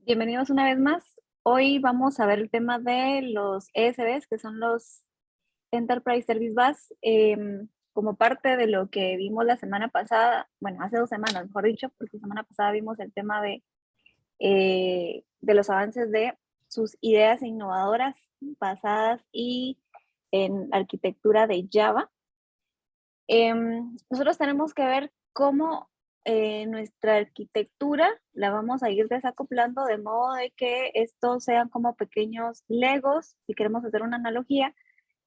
Bienvenidos una vez más. Hoy vamos a ver el tema de los ESBs, que son los Enterprise Service Bus, como parte de lo que vimos la semana pasada, bueno, hace 2 semanas, mejor dicho, porque la semana pasada vimos el tema de los avances de sus ideas innovadoras basadas y en arquitectura de Java. Nosotros tenemos que ver cómo nuestra arquitectura la vamos a ir desacoplando de modo de que estos sean como pequeños legos, si queremos hacer una analogía,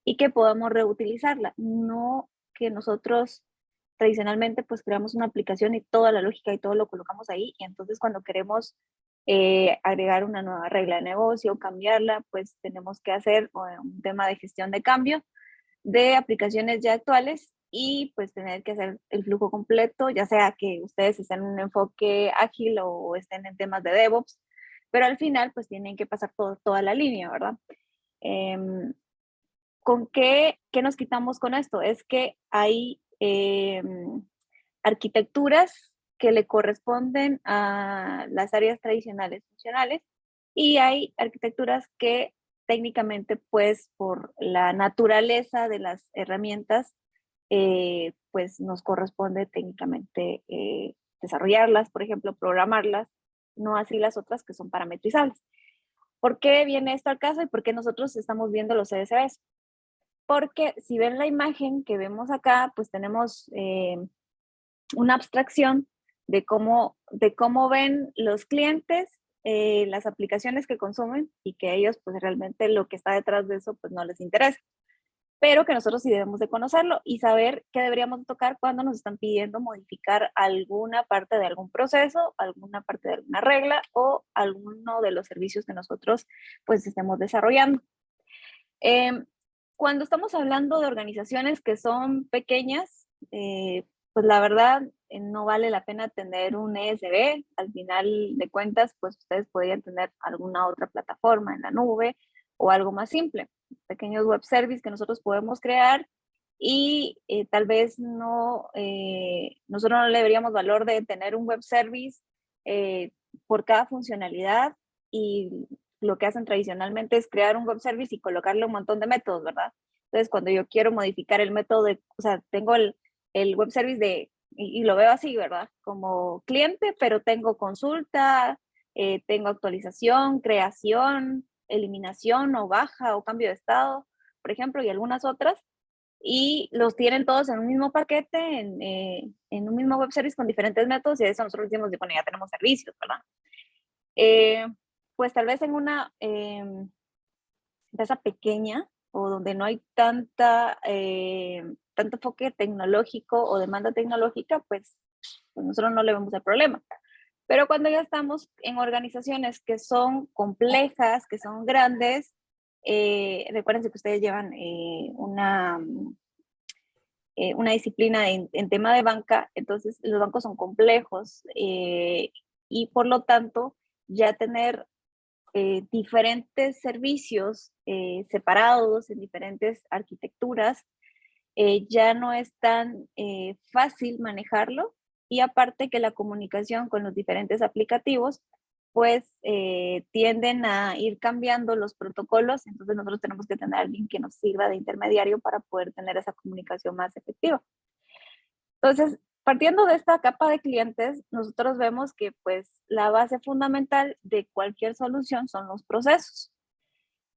y que podamos reutilizarla. No que nosotros tradicionalmente pues creamos una aplicación y toda la lógica y todo lo colocamos ahí, y entonces cuando queremos agregar una nueva regla de negocio, cambiarla, pues tenemos que hacer un tema de gestión de cambio de aplicaciones ya actuales y pues tener que hacer el flujo completo, ya sea que ustedes estén en un enfoque ágil o estén en temas de DevOps, pero al final pues tienen que pasar toda la línea, ¿verdad? Em, ¿Con qué nos quitamos con esto? Es que hay arquitecturas que le corresponden a las áreas tradicionales funcionales y hay arquitecturas que técnicamente, pues por la naturaleza de las herramientas, pues nos corresponde técnicamente desarrollarlas, por ejemplo, programarlas, no así las otras que son parametrizables. ¿Por qué viene esto al caso y por qué nosotros estamos viendo los CSVs? Porque si ven la imagen que vemos acá, pues tenemos una abstracción de cómo ven los clientes las aplicaciones que consumen y que ellos pues realmente lo que está detrás de eso pues no les interesa, pero que nosotros sí debemos de conocerlo y saber qué deberíamos tocar cuando nos están pidiendo modificar alguna parte de algún proceso, alguna parte de alguna regla o alguno de los servicios que nosotros pues estemos desarrollando. Eh, Cuando estamos hablando de organizaciones que son pequeñas, pues la verdad no vale la pena tener un ESB. Al final de cuentas, pues ustedes podrían tener alguna otra plataforma en la nube o algo más simple, pequeños web services que nosotros podemos crear y tal vez no, nosotros no le deberíamos valor de tener un web service eh, por cada funcionalidad y lo que hacen tradicionalmente es crear un web service y colocarle un montón de métodos, ¿verdad? Entonces, cuando yo quiero modificar el método o sea, tengo el web service y lo veo así, ¿verdad? Como cliente, pero tengo consulta, tengo actualización, creación, eliminación o baja o cambio de estado, por ejemplo, y algunas otras, y los tienen todos en un mismo paquete, en un mismo web service con diferentes métodos, y eso nosotros decimos, bueno, ya tenemos servicios, ¿verdad? Eh, pues tal vez en una empresa pequeña o donde no hay tanto enfoque tecnológico o demanda tecnológica, pues nosotros no le vemos el problema. Pero cuando ya estamos en organizaciones que son complejas, que son grandes, recuérdense que ustedes llevan una disciplina en tema de banca, entonces los bancos son complejos y por lo tanto ya tener diferentes servicios separados en diferentes arquitecturas, ya no es tan fácil manejarlo y aparte que la comunicación con los diferentes aplicativos pues tienden a ir cambiando los protocolos, entonces nosotros tenemos que tener a alguien que nos sirva de intermediario para poder tener esa comunicación más efectiva. Entonces, partiendo de esta capa de clientes, nosotros vemos que pues la base fundamental de cualquier solución son los procesos.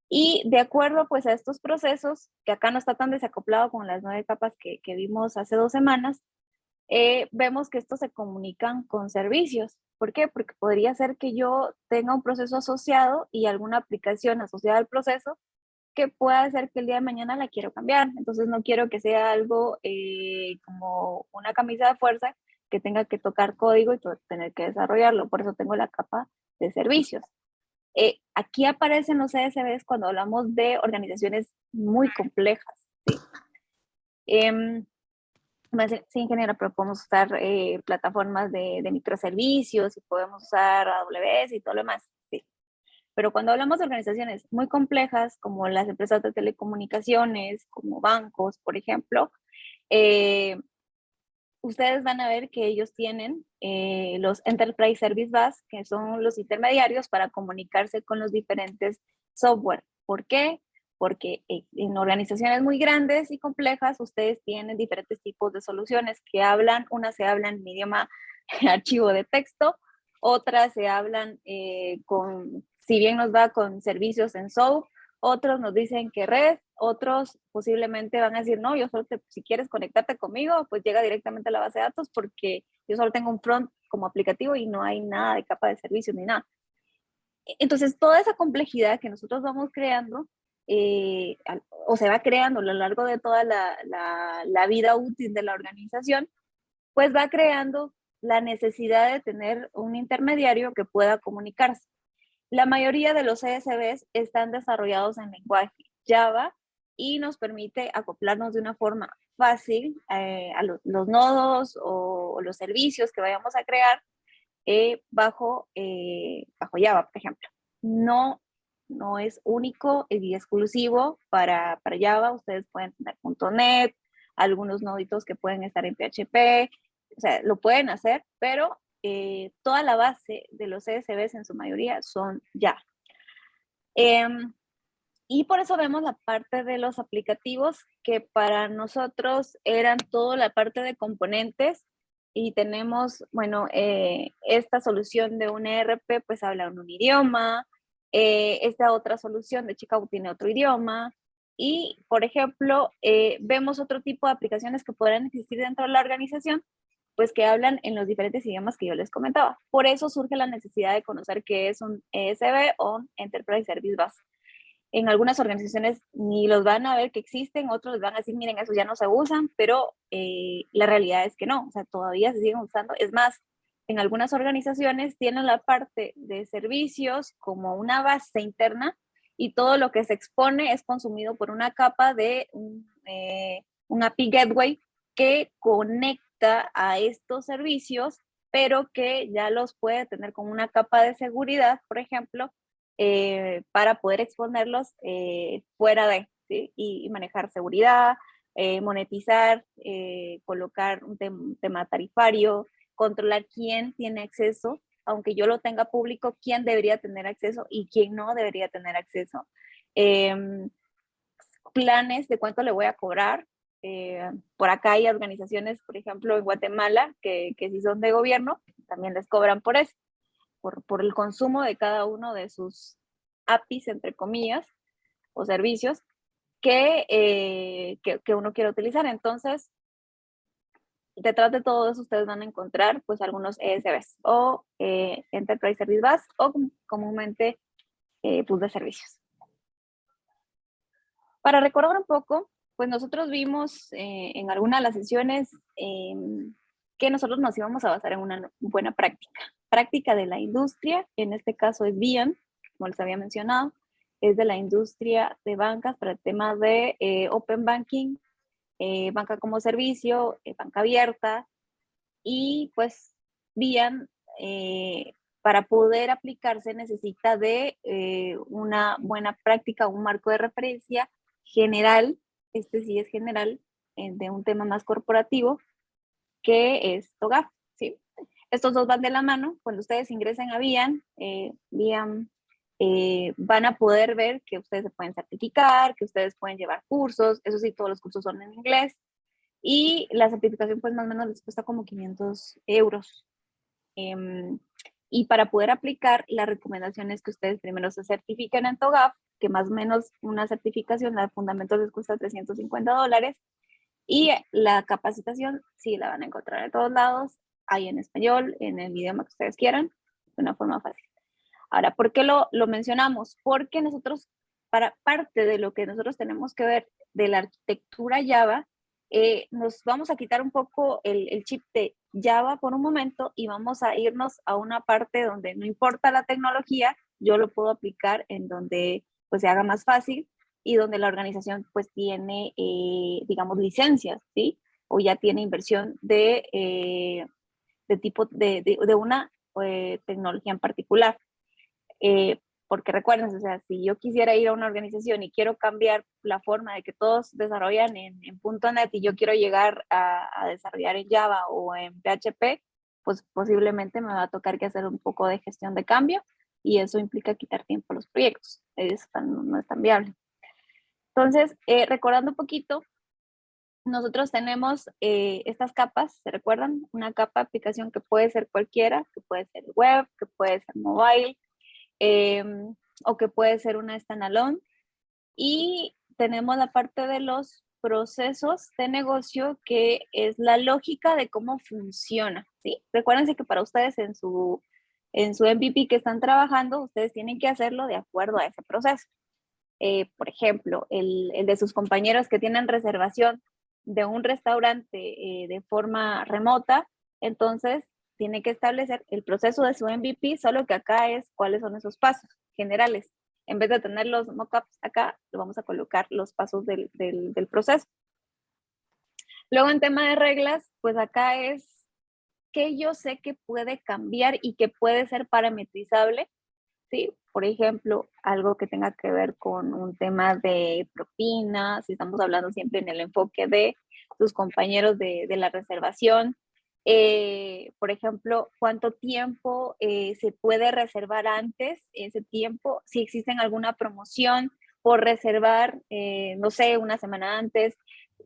Y de acuerdo pues a estos procesos, que acá no está tan desacoplado con las 9 capas que vimos hace 2 semanas, vemos que estos se comunican con servicios. ¿Por qué? Porque podría ser que yo tenga un proceso asociado y alguna aplicación asociada al proceso que pueda hacer que el día de mañana la quiero cambiar. Entonces no quiero que sea algo como una camisa de fuerza que tenga que tocar código y tener que desarrollarlo. Por eso tengo la capa de servicios. Aquí aparecen los CSVs cuando hablamos de organizaciones muy complejas. ¿Sí? Eh, sí, ingeniera, pero podemos usar plataformas de microservicios y podemos usar AWS y todo lo demás. Sí. Pero cuando hablamos de organizaciones muy complejas, como las empresas de telecomunicaciones, como bancos, por ejemplo, eh, ustedes van a ver que ellos tienen los Enterprise Service Bus, que son los intermediarios para comunicarse con los diferentes software. ¿Por qué? Porque en organizaciones muy grandes y complejas, ustedes tienen diferentes tipos de soluciones que hablan, unas se hablan en idioma archivo de texto, otras se hablan si bien nos va con servicios en SOAP, otros nos dicen que red, otros posiblemente van a decir, no, yo solo si quieres conectarte conmigo, pues llega directamente a la base de datos porque yo solo tengo un front como aplicativo y no hay nada de capa de servicio ni nada. Entonces, toda esa complejidad que nosotros vamos creando, o se va creando a lo largo de toda la vida útil de la organización, pues va creando la necesidad de tener un intermediario que pueda comunicarse. La mayoría de los CSVs están desarrollados en lenguaje Java y nos permite acoplarnos de una forma fácil a los nodos o los servicios que vayamos a crear bajo Java, por ejemplo. No es único y exclusivo para Java. Ustedes pueden tener .NET, algunos noditos que pueden estar en PHP, o sea, lo pueden hacer, pero toda la base de los CSVs en su mayoría son Java. Y por eso vemos la parte de los aplicativos, que para nosotros eran toda la parte de componentes, y tenemos, bueno, esta solución de un ERP, pues habla un idioma, esta otra solución de Chicago tiene otro idioma, y, por ejemplo, vemos otro tipo de aplicaciones que podrán existir dentro de la organización, pues que hablan en los diferentes idiomas que yo les comentaba. Por eso surge la necesidad de conocer qué es un ESB o un Enterprise Service Bus. En algunas organizaciones ni los van a ver que existen, otros les van a decir, miren, esos ya no se usan, pero la realidad es que no, o sea, todavía se siguen usando. Es más, en algunas organizaciones tienen la parte de servicios como una base interna y todo lo que se expone es consumido por una capa de un API Gateway que conecta a estos servicios, pero que ya los puede tener con una capa de seguridad, por ejemplo, para poder exponerlos fuera de, ¿sí? Y manejar seguridad, monetizar, colocar un tema tarifario, controlar quién tiene acceso, aunque yo lo tenga público, quién debería tener acceso y quién no debería tener acceso. Planes de cuánto le voy a cobrar. Por acá hay organizaciones, por ejemplo, en Guatemala, que si son de gobierno, también les cobran por eso, por el consumo de cada uno de sus APIs, entre comillas, o servicios que uno quiere utilizar. Entonces, detrás de todo eso ustedes van a encontrar pues algunos ESBs o Enterprise Service Bus o comúnmente pool de servicios. Para recordar un poco, pues nosotros vimos en alguna de las sesiones que nosotros nos íbamos a basar en una buena práctica de la industria, en este caso es BIAN, como les había mencionado, es de la industria de bancas para el tema de Open Banking, banca como servicio, banca abierta, y pues BIAN para poder aplicarse necesita de una buena práctica, un marco de referencia general, este sí es general, de un tema más corporativo, que es TOGAF, ¿sí? Estos dos van de la mano. Cuando ustedes ingresen a BIAN, van a poder ver que ustedes se pueden certificar, que ustedes pueden llevar cursos, eso sí, todos los cursos son en inglés, y la certificación pues más o menos les cuesta como 500 euros. Y para poder aplicar, la recomendación es que ustedes primero se certifiquen en TOGAF, que más o menos una certificación de fundamentos les cuesta $350, y la capacitación sí la van a encontrar en todos lados, hay en español, en el idioma que ustedes quieran, de una forma fácil. Ahora, ¿por qué lo mencionamos? Porque nosotros, para parte de lo que nosotros tenemos que ver de la arquitectura Java, nos vamos a quitar un poco el chip de Java por un momento y vamos a irnos a una parte donde no importa la tecnología, yo lo puedo aplicar en donde pues se haga más fácil y donde la organización pues tiene, digamos, licencias, ¿sí? O ya tiene inversión de tipo de una tecnología en particular. porque recuerden, o sea, si yo quisiera ir a una organización y quiero cambiar la forma de que todos desarrollan en .NET y yo quiero llegar a desarrollar en Java o en PHP, pues posiblemente me va a tocar que hacer un poco de gestión de cambio y eso implica quitar tiempo a los proyectos. No es tan viable. Entonces, recordando un poquito, nosotros tenemos estas capas, ¿se recuerdan? Una capa de aplicación que puede ser cualquiera, que puede ser web, que puede ser mobile, o que puede ser una standalone. Y tenemos la parte de los procesos de negocio, que es la lógica de cómo funciona, ¿sí? Recuérdense que para ustedes en su MVP que están trabajando, ustedes tienen que hacerlo de acuerdo a ese proceso. Por ejemplo, el de sus compañeros que tienen reservación de un restaurante de forma remota, entonces tiene que establecer el proceso de su MVP, solo que acá es cuáles son esos pasos generales. En vez de tener los mockups acá, lo vamos a colocar los pasos del proceso. Luego en tema de reglas, pues acá es que yo sé que puede cambiar y que puede ser parametrizable, ¿sí? Por ejemplo, algo que tenga que ver con un tema de propina, si estamos hablando siempre en el enfoque de tus compañeros de la reservación. Por ejemplo, cuánto tiempo se puede reservar antes, ese tiempo, si existen alguna promoción por reservar, no sé, una semana antes.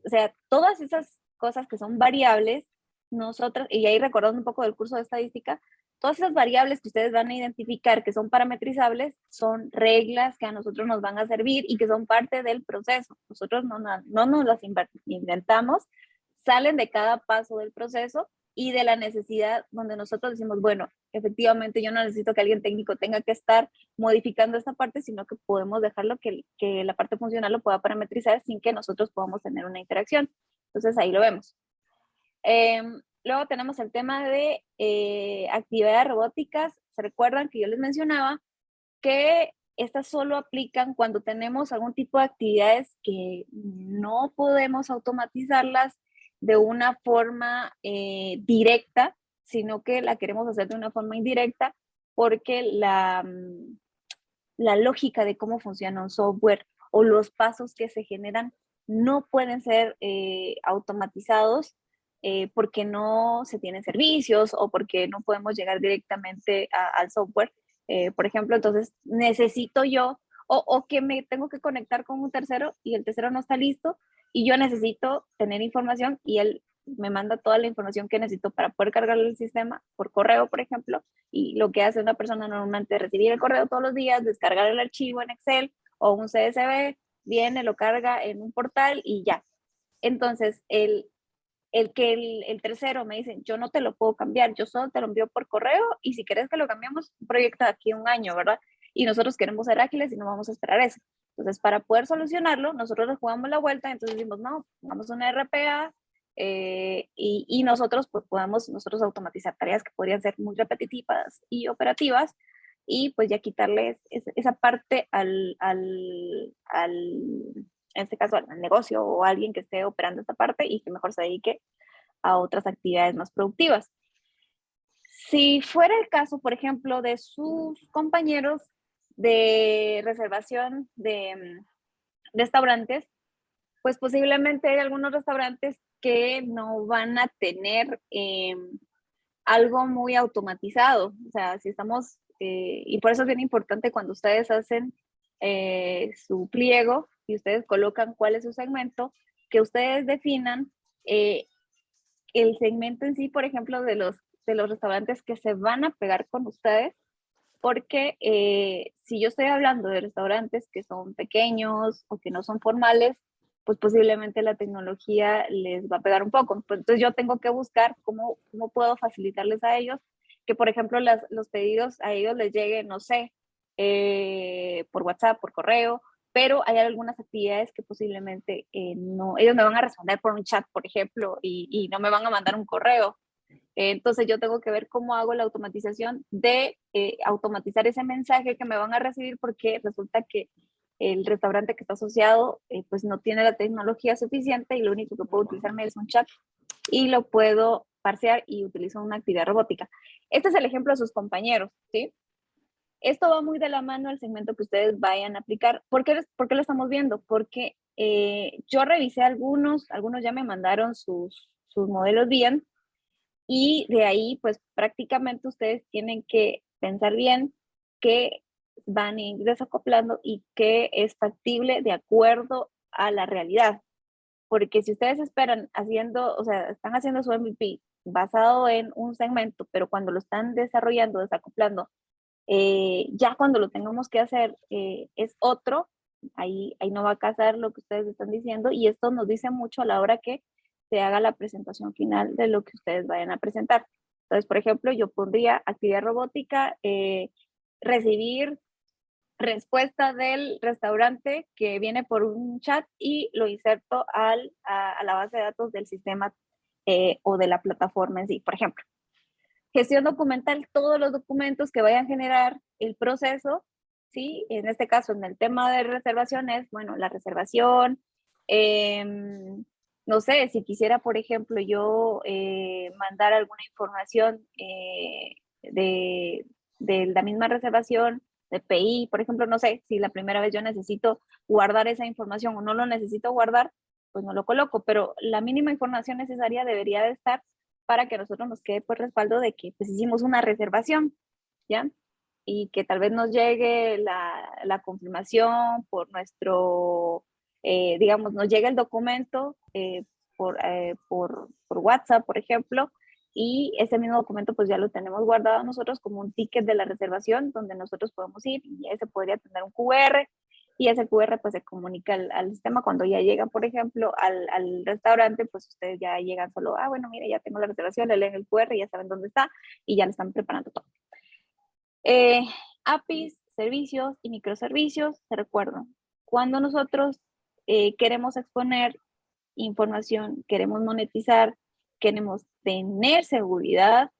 O sea, todas esas cosas que son variables, nosotras, y ahí recordando un poco del curso de estadística, todas esas variables que ustedes van a identificar que son parametrizables son reglas que a nosotros nos van a servir y que son parte del proceso. Nosotros no nos las inventamos, salen de cada paso del proceso y de la necesidad donde nosotros decimos, bueno, efectivamente yo no necesito que alguien técnico tenga que estar modificando esta parte, sino que podemos dejarlo que la parte funcional lo pueda parametrizar sin que nosotros podamos tener una interacción. Entonces ahí lo vemos. Luego tenemos el tema de actividades robóticas. ¿Se recuerdan que yo les mencionaba que estas solo aplican cuando tenemos algún tipo de actividades que no podemos automatizarlas de una forma directa, sino que la queremos hacer de una forma indirecta porque la lógica de cómo funciona un software o los pasos que se generan no pueden ser automatizados porque no se tienen servicios o porque no podemos llegar directamente al software. Por ejemplo, entonces necesito yo o que me tengo que conectar con un tercero y el tercero no está listo y yo necesito tener información y él me manda toda la información que necesito para poder cargar el sistema por correo, por ejemplo, y lo que hace una persona normalmente es recibir el correo todos los días, descargar el archivo en Excel o un CSV, viene, lo carga en un portal y ya. Entonces, el tercero me dice, yo no te lo puedo cambiar, yo solo te lo envío por correo y si quieres que lo cambiemos, proyecta aquí un año, ¿verdad? Y nosotros queremos ser ágiles y no vamos a esperar eso. Entonces, para poder solucionarlo, nosotros le jugamos la vuelta, entonces decimos, no, vamos a una RPA y nosotros pues podamos nosotros automatizar tareas que podrían ser muy repetitivas y operativas y pues ya quitarles esa parte en este caso al negocio o a alguien que esté operando esta parte y que mejor se dedique a otras actividades más productivas. Si fuera el caso, por ejemplo, de sus compañeros de reservación de restaurantes, pues posiblemente hay algunos restaurantes que no van a tener algo muy automatizado. O sea, si estamos, y por eso es bien importante cuando ustedes hacen su pliego y ustedes colocan cuál es su segmento, que ustedes definan el segmento en sí, por ejemplo, de los restaurantes que se van a pegar con ustedes, porque si yo estoy hablando de restaurantes que son pequeños o que no son formales, pues posiblemente la tecnología les va a pegar un poco. Pues entonces yo tengo que buscar cómo puedo facilitarles a ellos que, por ejemplo, los pedidos a ellos les lleguen, no sé, por WhatsApp, por correo, pero hay algunas actividades que posiblemente no, ellos me van a responder por un chat, por ejemplo, y no me van a mandar un correo. Entonces yo tengo que ver cómo hago la automatización de automatizar ese mensaje que me van a recibir porque resulta que el restaurante que está asociado pues no tiene la tecnología suficiente y lo único que puedo utilizarme es un chat y lo puedo parsear y utilizo una actividad robótica. Este es el ejemplo de sus compañeros, ¿sí? Esto va muy de la mano al segmento que ustedes vayan a aplicar. ¿Por qué lo estamos viendo? Porque yo revisé algunos ya me mandaron sus modelos bien, y de ahí pues prácticamente ustedes tienen que pensar bien qué van a ir desacoplando y qué es factible de acuerdo a la realidad. Porque si ustedes esperan haciendo, o sea, están haciendo su MVP basado en un segmento, pero cuando lo están desarrollando, desacoplando, ya cuando lo tengamos que hacer es otro, ahí no va a casar lo que ustedes están diciendo, y esto nos dice mucho a la hora que se haga la presentación final de lo que ustedes vayan a presentar. Entonces, por ejemplo, yo pondría actividad robótica, recibir respuesta del restaurante que viene por un chat y lo inserto a la base de datos del sistema o de la plataforma en sí, por ejemplo. Gestión documental, todos los documentos que vayan a generar el proceso, ¿sí? En este caso, en el tema de reservaciones, bueno, la reservación, eh, no sé, si quisiera, por ejemplo, yo mandar alguna información de la misma reservación, de PI, por ejemplo, no sé, si la primera vez yo necesito guardar esa información o no lo necesito guardar, pues no lo coloco, pero la mínima información necesaria debería de estar para que a nosotros nos quede pues respaldo de que pues hicimos una reservación, ¿ya? Y que tal vez nos llegue la confirmación por nuestro, digamos, nos llegue el documento por WhatsApp, por ejemplo, y ese mismo documento pues ya lo tenemos guardado nosotros como un ticket de la reservación donde nosotros podemos ir, y ese podría tener un QR, y ese QR pues se comunica al sistema cuando ya llegan, por ejemplo, al restaurante, pues ustedes ya llegan solo, bueno, mire, ya tengo la reservación, le leen el QR, ya saben dónde está y ya le están preparando todo. APIs, servicios y microservicios, se recuerdan. Cuando nosotros queremos exponer información, queremos monetizar, queremos tener seguridad,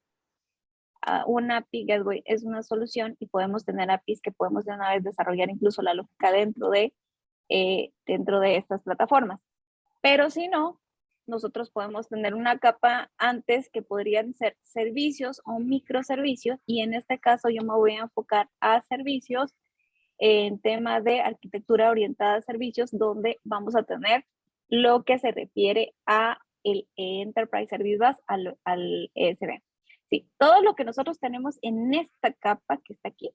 una API Gateway es una solución, y podemos tener APIs que podemos de una vez desarrollar incluso la lógica dentro de estas plataformas. Pero si no, nosotros podemos tener una capa antes que podrían ser servicios o microservicios, y en este caso yo me voy a enfocar a servicios en tema de arquitectura orientada a servicios, donde vamos a tener lo que se refiere a el Enterprise Service Bus, al ESB. Sí, todo lo que nosotros tenemos en esta capa que está aquí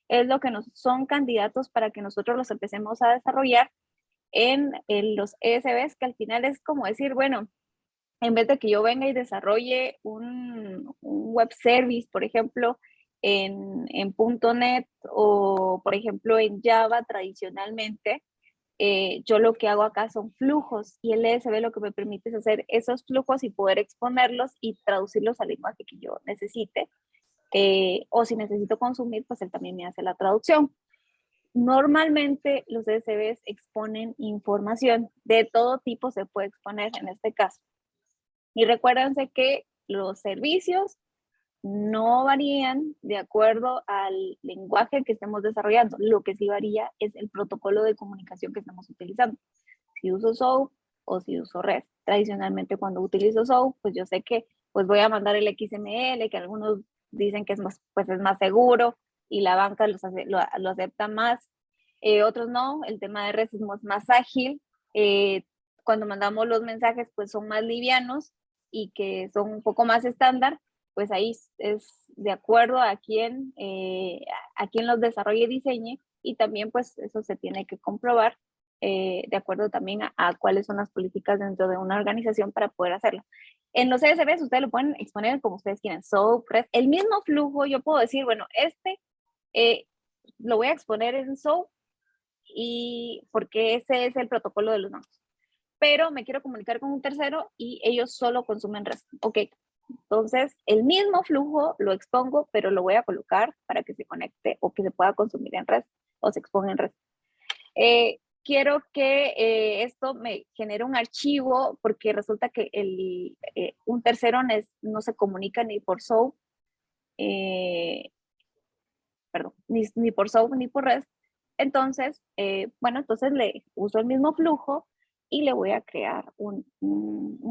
es lo que son candidatos para que nosotros los empecemos a desarrollar en los ESBs, que al final es como decir, bueno, en vez de que yo venga y desarrolle un web service, por ejemplo, en .NET o, por ejemplo, en Java tradicionalmente, yo lo que hago acá son flujos, y el ESB lo que me permite es hacer esos flujos y poder exponerlos y traducirlos al lenguaje que yo necesite. O si necesito consumir, pues él también me hace la traducción. Normalmente los ESBs exponen información de todo tipo, se puede exponer en este caso. Y recuérdense que los servicios no varían de acuerdo al lenguaje que estemos desarrollando. Lo que sí varía es el protocolo de comunicación que estamos utilizando. Si uso SOAP o si uso REST. Tradicionalmente cuando utilizo SOAP, pues yo sé que pues voy a mandar el XML, que algunos dicen que es más, pues es más seguro y la banca lo acepta más. Otros no, el tema de REST es más ágil. Cuando mandamos los mensajes, pues son más livianos y que son un poco más estándar, pues ahí es de acuerdo a quién los desarrolle y diseñe, y también pues eso se tiene que comprobar de acuerdo también a cuáles son las políticas dentro de una organización para poder hacerlo. En los CSVs ustedes lo pueden exponer como ustedes quieran, SOAP, REST, el mismo flujo. Yo puedo decir, bueno, lo voy a exponer en SOAP y porque ese es el protocolo de los nodos, pero me quiero comunicar con un tercero y ellos solo consumen REST. Ok, entonces el mismo flujo lo expongo, pero lo voy a colocar para que se conecte o que se pueda consumir en REST o se exponga en REST. Quiero que esto me genere un archivo, porque resulta que un tercero no se comunica ni por SOAP, perdón, ni por SOAP ni por REST. Entonces, bueno, entonces le uso el mismo flujo y le voy a crear un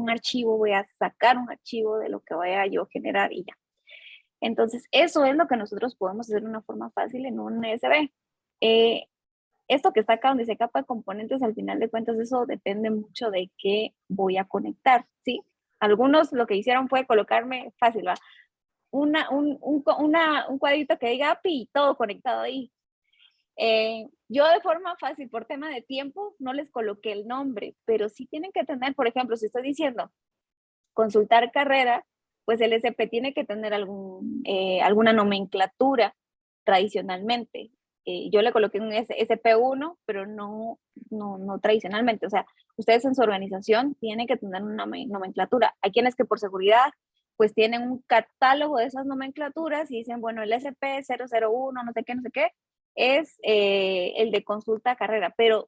archivo, voy a sacar un archivo de lo que vaya yo a generar y ya. Entonces, eso es lo que nosotros podemos hacer de una forma fácil en un USB. Esto que está acá donde dice capa de componentes, al final de cuentas, eso depende mucho de qué voy a conectar, ¿sí? Algunos lo que hicieron fue colocarme fácil, ¿va? Un cuadrito que diga API y todo conectado ahí. Yo de forma fácil, por tema de tiempo, no les coloqué el nombre, pero sí tienen que tener, por ejemplo, si estoy diciendo consultar carrera, pues el SP tiene que tener alguna nomenclatura tradicionalmente. Yo le coloqué un SP1, pero no tradicionalmente. O sea, ustedes en su organización tienen que tener una nomenclatura. Hay quienes que por seguridad pues tienen un catálogo de esas nomenclaturas y dicen, bueno, el SP001, no sé qué, no sé qué, es el de consulta carrera, pero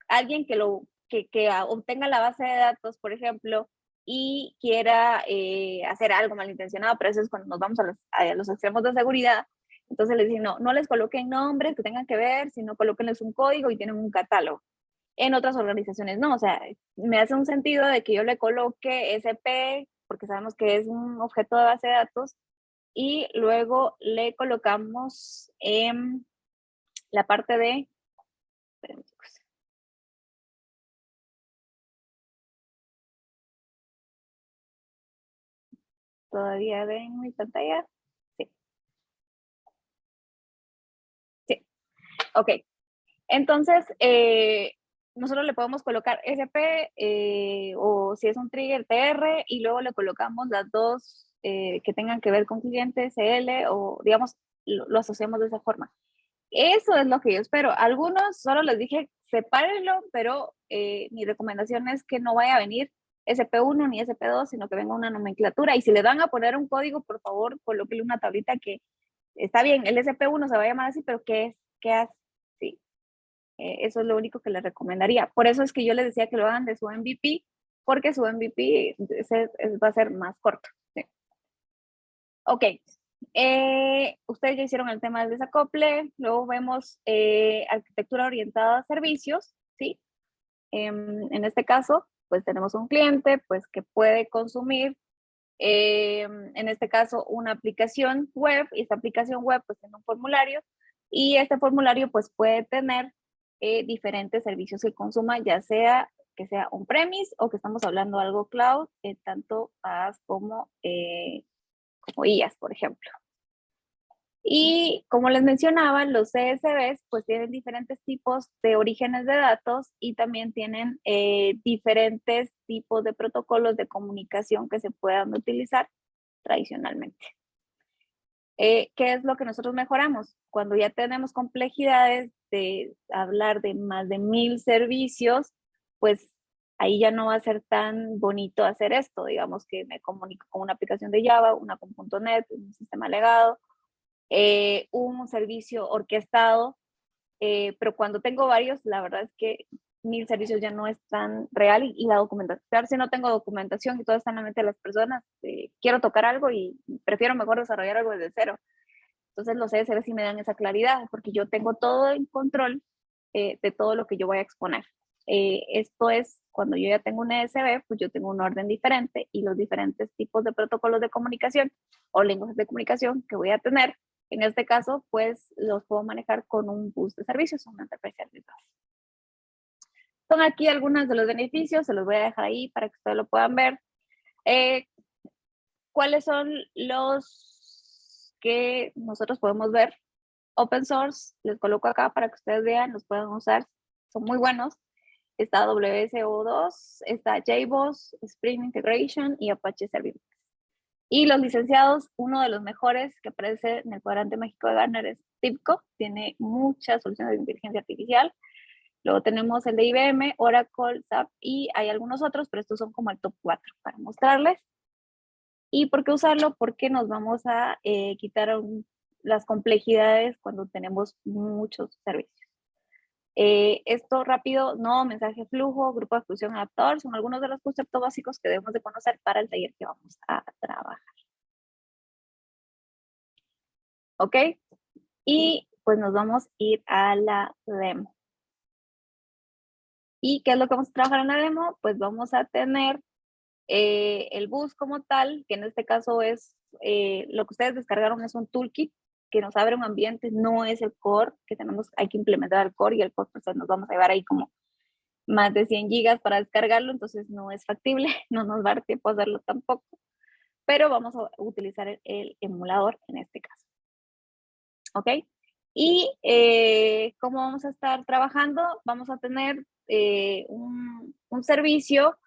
alguien que obtenga la base de datos, por ejemplo, y quiera hacer algo malintencionado, pero eso es cuando nos vamos a los extremos de seguridad. Entonces les dicen, no les coloquen nombres que tengan que ver, sino colóquenles un código y tienen un catálogo. En otras organizaciones no, o sea, me hace un sentido de que yo le coloque SP, porque sabemos que es un objeto de base de datos, y luego le colocamos la parte de, espérenme, chicos. ¿Todavía ven mi pantalla? Sí, sí. Ok. Entonces, nosotros le podemos colocar SP o si es un trigger TR y luego le colocamos las dos que tengan que ver con cliente CL o digamos lo asociamos de esa forma. Eso es lo que yo espero. Algunos solo les dije sepárenlo, pero mi recomendación es que no vaya a venir SP1 ni SP2, sino que venga una nomenclatura. Y si le van a poner un código, por favor, colóquele una tablita que está bien, el SP1 se va a llamar así, pero ¿qué es? ¿Qué hace? Sí, eso es lo único que les recomendaría. Por eso es que yo les decía que lo hagan de su MVP, porque su MVP va a ser más corto. ¿Sí? Ok, ustedes ya hicieron el tema del desacople, luego vemos arquitectura orientada a servicios, ¿sí? En este caso, pues tenemos un cliente, pues que puede consumir, en este caso, una aplicación web, y esta aplicación web pues tiene un formulario, y este formulario pues puede tener diferentes servicios que consuma, ya sea que sea on-premise o que estamos hablando de algo cloud, tanto PaaS como IaaS, por ejemplo. Y como les mencionaba, los CSVs pues tienen diferentes tipos de orígenes de datos y también tienen diferentes tipos de protocolos de comunicación que se puedan utilizar tradicionalmente. ¿Qué es lo que nosotros mejoramos? Cuando ya tenemos complejidades de hablar de más de 1000 servicios, pues ahí ya no va a ser tan bonito hacer esto. Digamos que me comunico con una aplicación de Java, una con .NET, un sistema legado, un servicio orquestado, pero cuando tengo varios, la verdad es que 1000 servicios ya no es tan real y la documentación, claro, si no tengo documentación y todo está en la mente de las personas, quiero tocar algo y prefiero mejor desarrollar algo desde cero. Entonces los CSV sí me dan esa claridad porque yo tengo todo en control de todo lo que yo voy a exponer. Esto es, cuando yo ya tengo un ESB, pues yo tengo un orden diferente y los diferentes tipos de protocolos de comunicación o lenguajes de comunicación que voy a tener, en este caso, pues los puedo manejar con un bus de servicios, una Enterprise Service Bus. Son aquí algunos de los beneficios, se los voy a dejar ahí para que ustedes lo puedan ver. ¿Cuáles son los que nosotros podemos ver? Open source, les coloco acá para que ustedes vean, los puedan usar, son muy buenos. Está WSO2, está JBoss, Spring Integration y Apache Service. Y los licenciados, uno de los mejores que aparece en el cuadrante mágico de Gartner es TIBCO, tiene muchas soluciones de inteligencia artificial. Luego tenemos el de IBM, Oracle, SAP y hay algunos otros, pero estos son como el top 4 para mostrarles. ¿Y por qué usarlo? Porque nos vamos a quitar las complejidades cuando tenemos muchos servicios. Esto rápido, no, mensaje flujo, grupo de fusión adaptador, son algunos de los conceptos básicos que debemos de conocer para el taller que vamos a trabajar. ¿Ok? Y pues nos vamos a ir a la demo. ¿Y qué es lo que vamos a trabajar en la demo? Pues vamos a tener el bus como tal, que en este caso es lo que ustedes descargaron es un toolkit que nos abre un ambiente, no es el core que tenemos, hay que implementar el core y el core pues nos vamos a llevar ahí como más de 100 gigas para descargarlo, entonces no es factible, no nos va a dar tiempo a hacerlo tampoco, pero vamos a utilizar el emulador en este caso. ¿Ok? Y ¿cómo vamos a estar trabajando? Vamos a tener un servicio,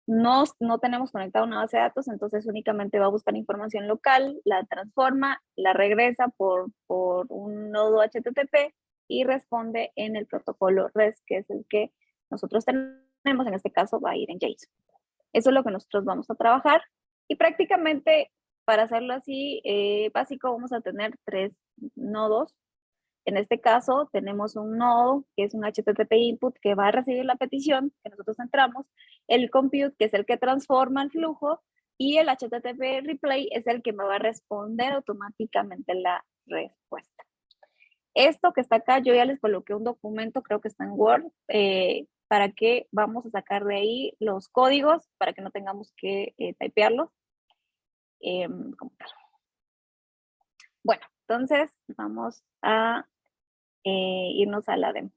no tenemos conectado una base de datos, entonces únicamente va a buscar información local, la transforma, la regresa por un nodo HTTP y responde en el protocolo REST, que es el que nosotros tenemos, en este caso va a ir en JSON. Eso es lo que nosotros vamos a trabajar y prácticamente para hacerlo así básico vamos a tener 3 nodos. En este caso tenemos un nodo que es un HTTP input que va a recibir la petición que nosotros entramos, el compute que es el que transforma el flujo y el HTTP replay es el que me va a responder automáticamente la respuesta. Esto que está acá, yo ya les coloqué un documento, creo que está en Word, para que vamos a sacar de ahí los códigos para que no tengamos que typearlos. Como tal. Bueno, entonces vamos a irnos a la demo.